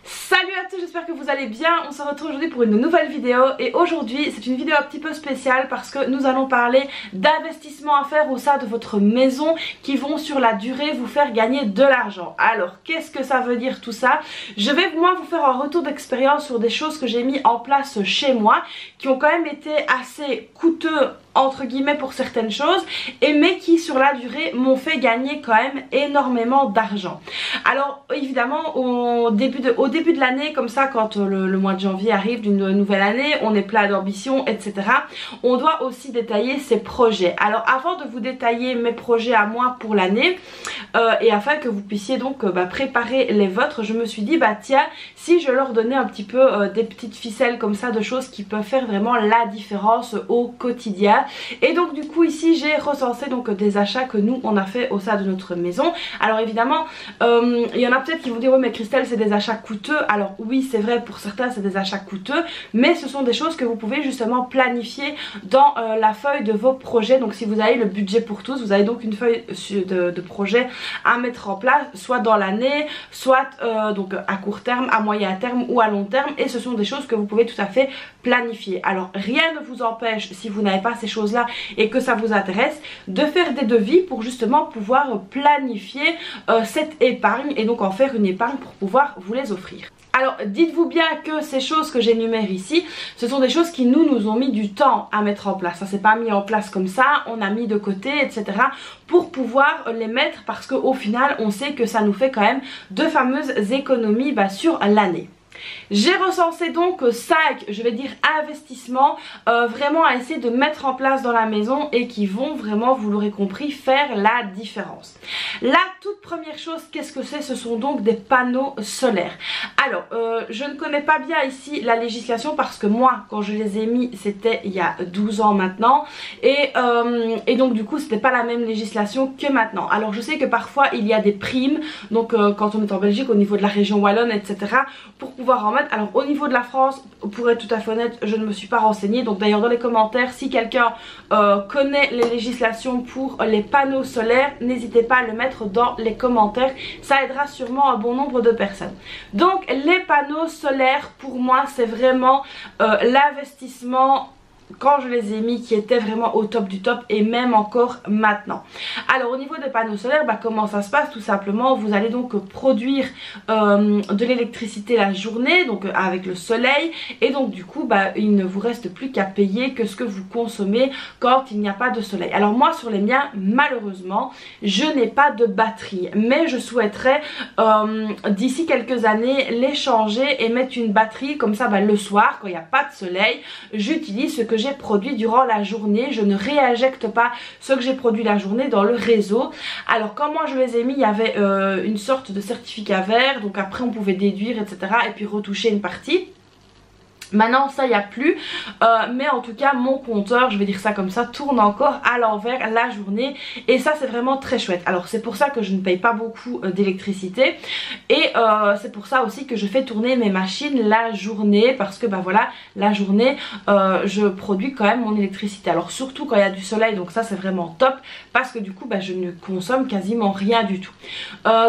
Salut à tous, j'espère que vous allez bien. On se retrouve aujourd'hui pour une nouvelle vidéo et aujourd'hui c'est une vidéo un petit peu spéciale parce que nous allons parler d'investissements à faire au sein de votre maison qui vont sur la durée vous faire gagner de l'argent. Alors qu'est-ce que ça veut dire tout ça? Je vais moi vous faire un retour d'expérience sur des choses que j'ai mis en place chez moi qui ont quand même été assez coûteux entre guillemets pour certaines choses mais qui sur la durée m'ont fait gagner quand même énormément d'argent. Alors évidemment au début de l'année comme ça, quand le mois de janvier arrive d'une nouvelle année, on est plein d'ambition etc, on doit aussi détailler ses projets. Alors avant de vous détailler mes projets à moi pour l'année et afin que vous puissiez donc préparer les vôtres, je me suis dit bah tiens, si je leur donnais un petit peu des petites ficelles comme ça de choses qui peuvent faire vraiment la différence au quotidien. Et donc du coup ici j'ai recensé donc des achats que nous on a fait au sein de notre maison. Alors évidemment il y en a peut-être qui vont dire oui mais Christelle c'est des achats coûteux. Alors oui c'est vrai, pour certains c'est des achats coûteux, mais ce sont des choses que vous pouvez justement planifier dans la feuille de vos projets. Donc si vous avez le budget pour tous, vous avez donc une feuille de projet à mettre en place, soit dans l'année, soit donc à court terme, à moyen terme ou à long terme, et ce sont des choses que vous pouvez tout à fait planifier. Alors rien ne vous empêche, si vous n'avez pas ces choses là et que ça vous intéresse, de faire des devis pour justement pouvoir planifier cette épargne et donc en faire une épargne pour pouvoir vous les offrir. Alors dites-vous bien que ces choses que j'énumère ici, ce sont des choses qui nous ont mis du temps à mettre en place. Ça s'est pas mis en place comme ça, on a mis de côté etc pour pouvoir les mettre, parce qu'au final on sait que ça nous fait quand même de fameuses économies sur l'année. J'ai recensé donc 5, je vais dire, investissements vraiment à essayer de mettre en place dans la maison et qui vont vraiment, vous l'aurez compris, faire la différence. La toute première chose, qu'est-ce que c'est? Ce sont donc des panneaux solaires. Alors, je ne connais pas bien ici la législation parce que moi, quand je les ai mis, c'était il y a 12 ans maintenant et donc du coup, c'était pas la même législation que maintenant. Alors, je sais que parfois, il y a des primes, donc quand on est en Belgique, au niveau de la région wallonne, etc., pour pouvoir en mettre. Alors au niveau de la France, pour être tout à fait honnête, je ne me suis pas renseignée, donc d'ailleurs dans les commentaires, si quelqu'un connaît les législations pour les panneaux solaires, n'hésitez pas à le mettre dans les commentaires, ça aidera sûrement un bon nombre de personnes. Donc les panneaux solaires, pour moi c'est vraiment l'investissement quand je les ai mis qui était vraiment au top du top, et même encore maintenant. Alors au niveau des panneaux solaires, comment ça se passe? Tout simplement vous allez donc produire de l'électricité la journée, donc avec le soleil, et donc du coup il ne vous reste plus qu'à payer que ce que vous consommez quand il n'y a pas de soleil. Alors moi sur les miens malheureusement je n'ai pas de batterie, mais je souhaiterais d'ici quelques années les changer et mettre une batterie comme ça le soir quand il n'y a pas de soleil, j'utilise ce que j'ai produit durant la journée, je ne réinjecte pas ce que j'ai produit la journée dans le réseau. Alors quand moi je les ai mis, il y avait une sorte de certificat vert, donc après on pouvait déduire etc et puis retoucher une partie. Maintenant ça il n'y a plus, mais en tout cas mon compteur, je vais dire ça comme ça, tourne encore à l'envers la journée et ça c'est vraiment très chouette. Alors c'est pour ça que je ne paye pas beaucoup d'électricité et c'est pour ça aussi que je fais tourner mes machines la journée, parce que voilà, la journée je produis quand même mon électricité. Alors surtout quand il y a du soleil, donc ça c'est vraiment top parce que du coup je ne consomme quasiment rien du tout.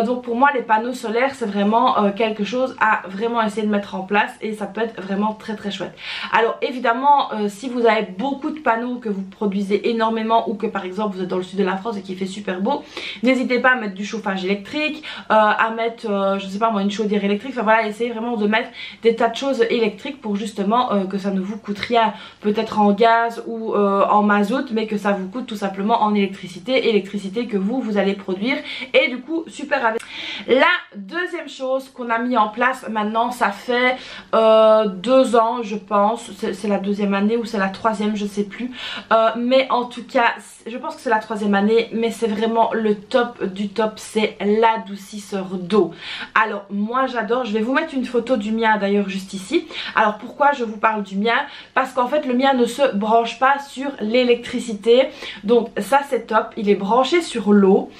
Donc pour moi les panneaux solaires c'est vraiment quelque chose à vraiment essayer de mettre en place et ça peut être vraiment très chouette. Alors évidemment si vous avez beaucoup de panneaux, que vous produisez énormément ou que par exemple vous êtes dans le sud de la France et qu'il fait super beau, n'hésitez pas à mettre du chauffage électrique, à mettre je sais pas moi une chaudière électrique, enfin voilà, essayez vraiment de mettre des tas de choses électriques pour justement que ça ne vous coûte rien, peut-être en gaz ou en mazout, mais que ça vous coûte tout simplement en électricité que vous allez produire, et du coup super avec. La deuxième chose qu'on a mis en place maintenant, ça fait 2 ans je pense, c'est la deuxième année ou c'est la troisième, je sais plus, mais en tout cas je pense que c'est la troisième année, mais c'est vraiment le top du top, c'est l'adoucisseur d'eau. Alors moi j'adore, je vais vous mettre une photo du mien d'ailleurs juste ici. Alors pourquoi je vous parle du mien? Parce qu'en fait le mien ne se branche pas sur l'électricité, donc ça c'est top, il est branché sur l'eau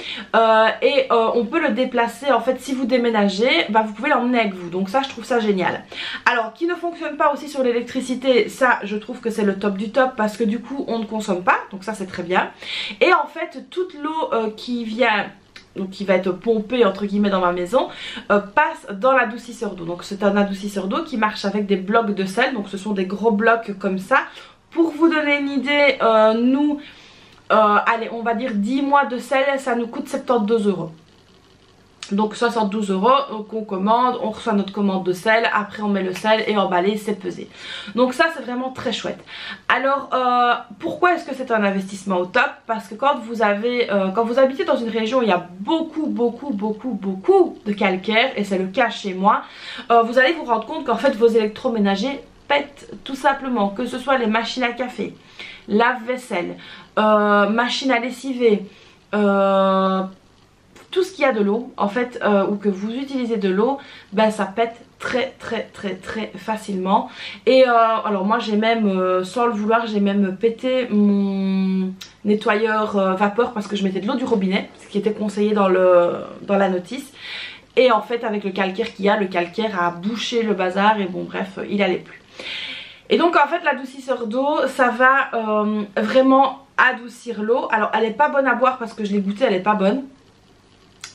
et on peut le déplacer en fait. Si vous déménagez, vous pouvez l'emmener avec vous, donc ça je trouve ça génial. Alors qui ne fonctionne pas aussi sur l'électricité, ça je trouve que c'est le top du top parce que du coup on ne consomme pas, donc ça c'est très bien. Et en fait toute l'eau qui vient donc qui va être pompé entre guillemets dans ma maison, passe dans l'adoucisseur d'eau. Donc c'est un adoucisseur d'eau qui marche avec des blocs de sel, donc ce sont des gros blocs comme ça. Pour vous donner une idée, nous, allez, on va dire 10 mois de sel, ça nous coûte 72 €. Donc 72 €, donc on commande, on reçoit notre commande de sel, après on met le sel et emballé, c'est pesé. Donc ça c'est vraiment très chouette. Alors pourquoi est-ce que c'est un investissement au top? Parce que quand vous habitez dans une région où il y a beaucoup de calcaire, et c'est le cas chez moi, vous allez vous rendre compte qu'en fait vos électroménagers pètent tout simplement, que ce soit les machines à café, lave-vaisselle, machine à lessiver, tout ce qui a de l'eau en fait, ou que vous utilisez de l'eau, ben ça pète très facilement. Et alors moi j'ai même, sans le vouloir, j'ai même pété mon nettoyeur vapeur parce que je mettais de l'eau du robinet, ce qui était conseillé dans la notice. Et en fait avec le calcaire qu'il y a, le calcaire a bouché le bazar et bon bref, il allait plus. Et donc en fait l'adoucisseur d'eau, ça va vraiment adoucir l'eau. Alors elle est pas bonne à boire parce que je l'ai goûtée, elle est pas bonne.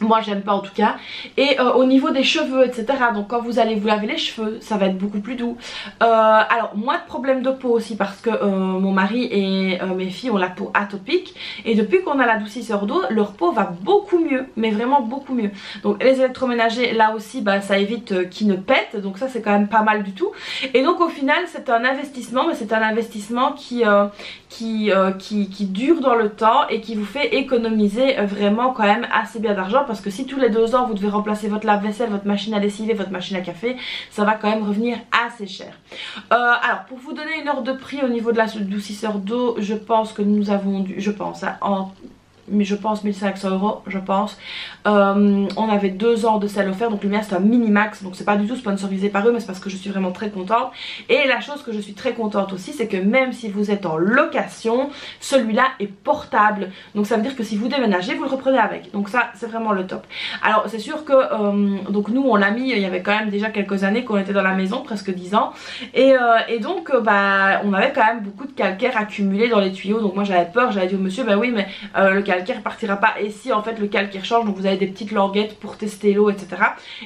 Moi j'aime pas en tout cas. Et au niveau des cheveux etc, donc quand vous allez vous laver les cheveux, ça va être beaucoup plus doux. Alors moins de problèmes de peau aussi parce que mon mari et mes filles ont la peau atopique. Et depuis qu'on a l'adoucisseur d'eau, leur peau va beaucoup mieux, mais vraiment beaucoup mieux. Donc les électroménagers là aussi, bah, ça évite qu'ils ne pètent, donc ça c'est quand même pas mal du tout. Et donc au final c'est un investissement, mais c'est un investissement qui dure dans le temps et qui vous fait économiser vraiment quand même assez bien d'argent. Parce que si tous les 2 ans vous devez remplacer votre lave-vaisselle, votre machine à lessiver, votre machine à café, ça va quand même revenir assez cher. Alors pour vous donner une ordre de prix au niveau de l'adoucisseur d'eau, je pense que nous avons dû, je pense, hein, mais je pense 1500 €, je pense. On avait 2 ans de sel offert, donc le mien c'est un mini max, donc c'est pas du tout sponsorisé par eux, mais c'est parce que je suis vraiment très contente. Et la chose que je suis très contente aussi, c'est que même si vous êtes en location, celui-là est portable, donc ça veut dire que si vous déménagez, vous le reprenez avec, donc ça c'est vraiment le top. Alors c'est sûr que donc nous on l'a mis, il y avait quand même déjà quelques années qu'on était dans la maison, presque 10 ans, et donc bah on avait quand même beaucoup de calcaire accumulé dans les tuyaux. Donc moi j'avais peur, j'avais dit au monsieur bah oui mais le calcaire partira pas, et si en fait le calcaire change, donc vous avez des petites languettes pour tester l'eau etc.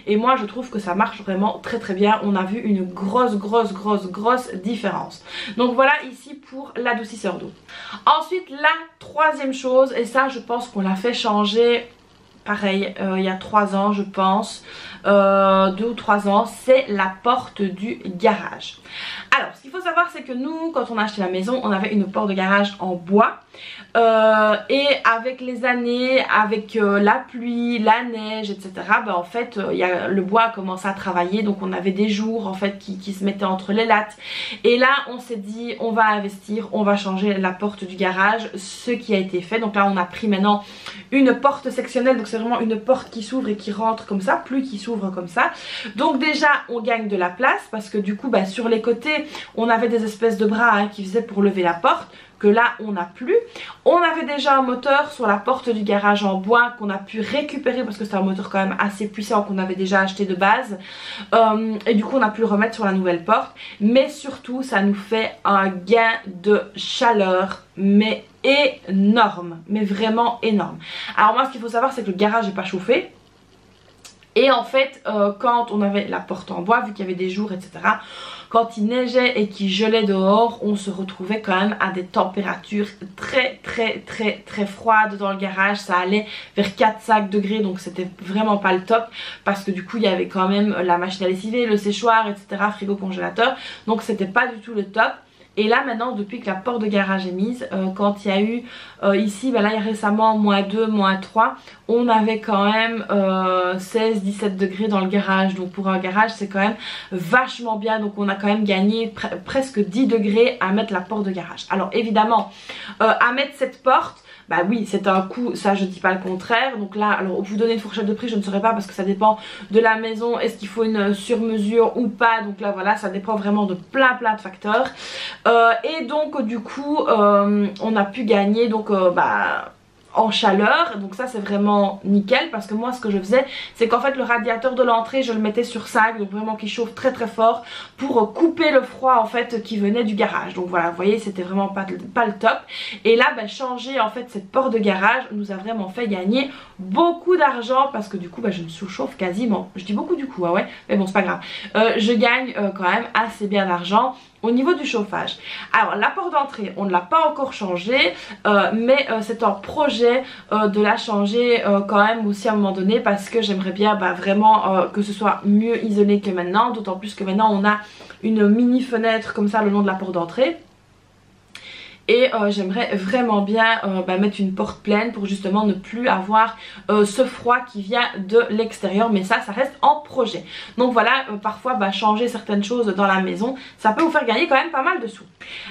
Et moi je trouve que ça marche vraiment très bien, on a vu une grosse différence. Donc voilà ici pour l'adoucisseur d'eau. Ensuite la troisième chose, et ça je pense qu'on l'a fait changer pareil il y a 3 ans je pense, 2 ou 3 ans, c'est la porte du garage. Alors ce qu'il faut savoir c'est que nous quand on a acheté la maison, on avait une porte de garage en bois, et avec les années, avec la pluie, la neige etc, bah en fait le bois a commencé à travailler, donc on avait des jours en fait qui se mettaient entre les lattes. Et là on s'est dit on va investir, on va changer la porte du garage, ce qui a été fait. Donc là on a pris maintenant une porte sectionnelle, donc c'est vraiment une porte qui s'ouvre et qui rentre comme ça, plus qui s'ouvre comme ça. Donc déjà on gagne de la place parce que du coup bah, sur les côtés on avait des espèces de bras hein, qui faisaient pour lever la porte, que là on n'a plus. On avait déjà un moteur sur la porte du garage en bois qu'on a pu récupérer parce que c'est un moteur quand même assez puissant qu'on avait déjà acheté de base, et du coup on a pu le remettre sur la nouvelle porte. Mais surtout ça nous fait un gain de chaleur mais énorme, mais vraiment énorme. Alors moi ce qu'il faut savoir c'est que le garage n'est pas chauffé. Et en fait quand on avait la porte en bois, vu qu'il y avait des jours etc, quand il neigeait et qu'il gelait dehors, on se retrouvait quand même à des températures très froides dans le garage. Ça allait vers 4-5 degrés, donc c'était vraiment pas le top parce que du coup il y avait quand même la machine à lessiver, le séchoir etc, frigo, congélateur, donc c'était pas du tout le top. Et là maintenant depuis que la porte de garage est mise, quand il y a eu ici, ben là il y a récemment -2, -3, on avait quand même 16-17 degrés dans le garage. Donc pour un garage c'est quand même vachement bien, donc on a quand même gagné presque 10 degrés à mettre la porte de garage. Alors évidemment à mettre cette porte, bah oui c'est un coût, ça je dis pas le contraire. Donc là alors vous donner une fourchette de prix je ne saurais pas parce que ça dépend de la maison, est-ce qu'il faut une sur-mesure ou pas. Donc là voilà ça dépend vraiment de plein de facteurs, et donc du coup on a pu gagner donc bah en chaleur, donc ça c'est vraiment nickel parce que moi ce que je faisais c'est qu'en fait le radiateur de l'entrée je le mettais sur 5, donc vraiment qui chauffe très très fort pour couper le froid en fait qui venait du garage. Donc voilà, vous voyez, c'était vraiment pas le top. Et là changer en fait cette porte de garage nous a vraiment fait gagner beaucoup d'argent parce que du coup je me sous-chauffe quasiment, je dis beaucoup du coup, ouais, mais bon c'est pas grave, je gagne quand même assez bien d'argent au niveau du chauffage. Alors la porte d'entrée on ne l'a pas encore changée, mais c'est en projet de la changer quand même aussi à un moment donné parce que j'aimerais bien vraiment que ce soit mieux isolé que maintenant, d'autant plus que maintenant on a une mini fenêtre comme ça le long de la porte d'entrée. Et j'aimerais vraiment bien mettre une porte pleine pour justement ne plus avoir ce froid qui vient de l'extérieur, mais ça reste en projet. Donc voilà, parfois changer certaines choses dans la maison ça peut vous faire gagner quand même pas mal de sous.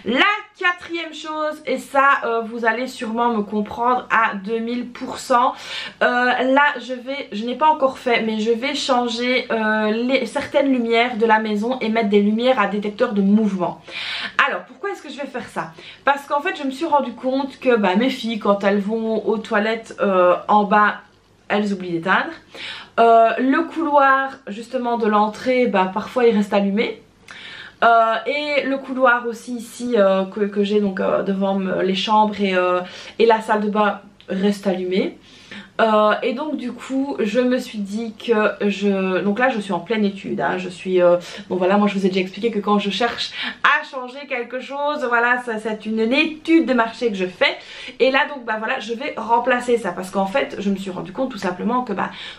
La quatrième chose, et ça vous allez sûrement me comprendre à 2000%, là je n'ai pas encore fait, mais je vais changer certaines lumières de la maison et mettre des lumières à détecteur de mouvement. Alors pourquoi est-ce que je vais faire ça? Parce qu'en fait je me suis rendu compte que mes filles quand elles vont aux toilettes en bas elles oublient d'éteindre. Le couloir justement de l'entrée parfois il reste allumé. Et le couloir aussi ici que j'ai donc devant les chambres et la salle de bain reste allumé. Et donc du coup je me suis dit que donc là je suis en pleine étude, hein, je suis bon voilà, moi je vous ai déjà expliqué que quand je cherche à changer quelque chose, voilà, c'est une étude de marché que je fais. Et là donc voilà, je vais remplacer ça parce qu'en fait je me suis rendu compte tout simplement que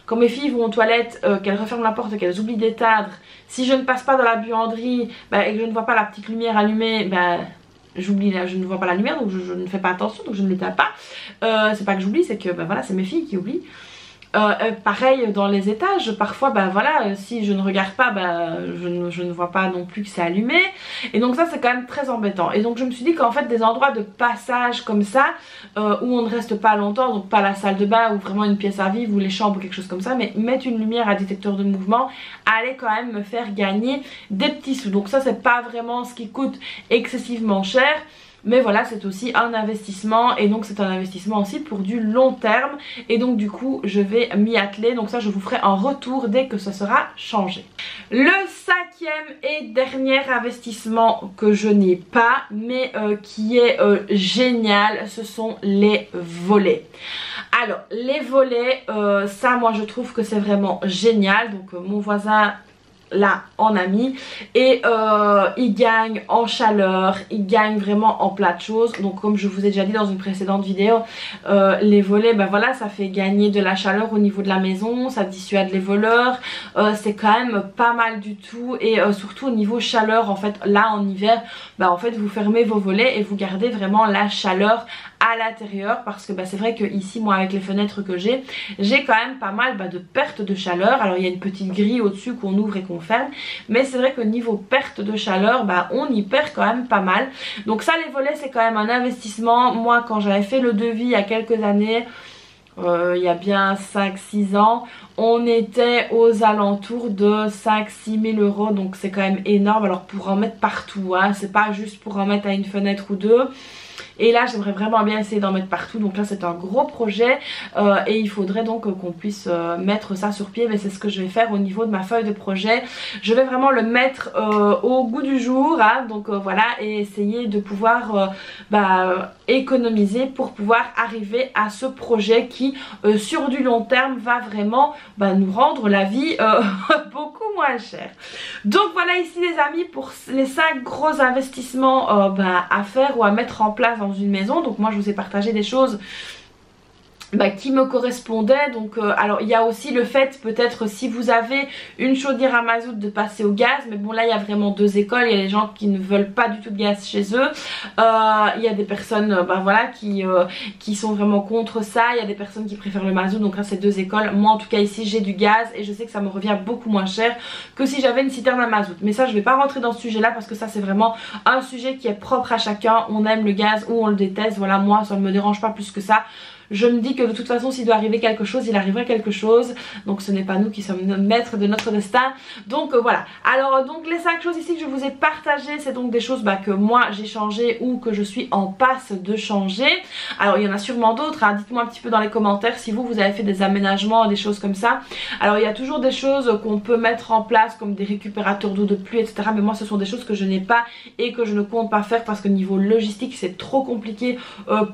quand mes filles vont aux toilettes, qu'elles referment la porte, qu'elles oublient d'éteindre, si je ne passe pas dans la buanderie et que je ne vois pas la petite lumière allumée, j'oublie là, je ne vois pas la lumière, donc je ne fais pas attention, donc je ne l'éteins pas. C'est pas que j'oublie, c'est que voilà, c'est mes filles qui oublient. Pareil dans les étages, parfois voilà, si je ne regarde pas, je ne vois pas non plus que c'est allumé. Et donc ça c'est quand même très embêtant. Et donc je me suis dit qu'en fait des endroits de passage comme ça, où on ne reste pas longtemps, donc pas la salle de bain ou vraiment une pièce à vivre ou les chambres ou quelque chose comme ça, mais mettre une lumière à détecteur de mouvement allait quand même me faire gagner des petits sous. Donc ça c'est pas vraiment ce qui coûte excessivement cher. Mais voilà, c'est aussi un investissement et donc c'est un investissement aussi pour du long terme. Et donc du coup je vais m'y atteler, donc ça je vous ferai un retour dès que ça sera changé. Le cinquième et dernier investissement que je n'ai pas mais qui est génial, ce sont les volets. Alors les volets, ça moi je trouve que c'est vraiment génial. Donc mon voisin là en a mis et il gagne en chaleur, il gagne vraiment en plein de choses. Donc comme je vous ai déjà dit dans une précédente vidéo, les volets voilà, ça fait gagner de la chaleur au niveau de la maison, ça dissuade les voleurs, c'est quand même pas mal du tout. Et surtout au niveau chaleur, en fait là en hiver, en fait vous fermez vos volets et vous gardez vraiment la chaleur à l'intérieur parce que c'est vrai que ici moi avec les fenêtres que j'ai quand même pas mal de pertes de chaleur. Alors il y a une petite grille au dessus qu'on ouvre et qu'on ferme, mais c'est vrai que niveau perte de chaleur on y perd quand même pas mal. Donc ça les volets c'est quand même un investissement. Moi quand j'avais fait le devis il y a quelques années, il y a bien 5-6 ans, on était aux alentours de 5-6 000 euros, donc c'est quand même énorme. Alors pour en mettre partout, hein, c'est pas juste pour en mettre à une fenêtre ou deux. Et là j'aimerais vraiment bien essayer d'en mettre partout, donc là c'est un gros projet et il faudrait donc qu'on puisse mettre ça sur pied. Mais c'est ce que je vais faire au niveau de ma feuille de projet. Je vais vraiment le mettre au goût du jour, hein, donc voilà, et essayer de pouvoir économiser pour pouvoir arriver à ce projet qui sur du long terme va vraiment nous rendre la vie beaucoup moins chère. Donc voilà ici les amis pour les 5 gros investissements à faire ou à mettre en place dans une maison. Donc moi je vous ai partagé des choses qui me correspondaient. Donc alors il y a aussi le fait peut-être si vous avez une chaudière à mazout de passer au gaz, mais bon là il y a vraiment deux écoles. Il y a des gens qui ne veulent pas du tout de gaz chez eux, il y a des personnes voilà qui sont vraiment contre ça, il y a des personnes qui préfèrent le mazout. Donc là c'est deux écoles. Moi en tout cas ici j'ai du gaz et je sais que ça me revient beaucoup moins cher que si j'avais une citerne à mazout. Mais ça je vais pas rentrer dans ce sujet là parce que ça c'est vraiment un sujet qui est propre à chacun. On aime le gaz ou on le déteste, voilà, moi ça ne me dérange pas plus que ça. je me dis que de toute façon s'il doit arriver quelque chose, il arriverait quelque chose. Donc ce n'est pas nous qui sommes maîtres de notre destin. Donc voilà. Alors donc les 5 choses ici que je vous ai partagées, c'est donc des choses que moi j'ai changé ou que je suis en passe de changer. Alors il y en a sûrement d'autres, hein. Dites-moi un petit peu dans les commentaires si vous avez fait des aménagements, des choses comme ça. Alors il y a toujours des choses qu'on peut mettre en place comme des récupérateurs d'eau de pluie, etc. Mais moi ce sont des choses que je n'ai pas et que je ne compte pas faire parce que niveau logistique c'est trop compliqué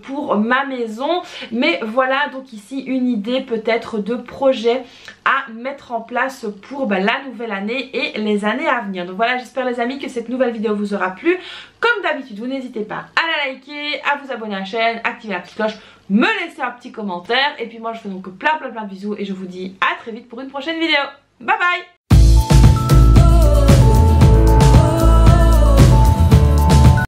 pour ma maison. Mais voilà donc ici une idée peut-être de projet à mettre en place pour la nouvelle année et les années à venir. Donc voilà, j'espère les amis que cette nouvelle vidéo vous aura plu. Comme d'habitude, vous n'hésitez pas à la liker, à vous abonner à la chaîne, activer la petite cloche, me laisser un petit commentaire. Et puis moi je vous fais donc plein de bisous et je vous dis à très vite pour une prochaine vidéo. Bye bye!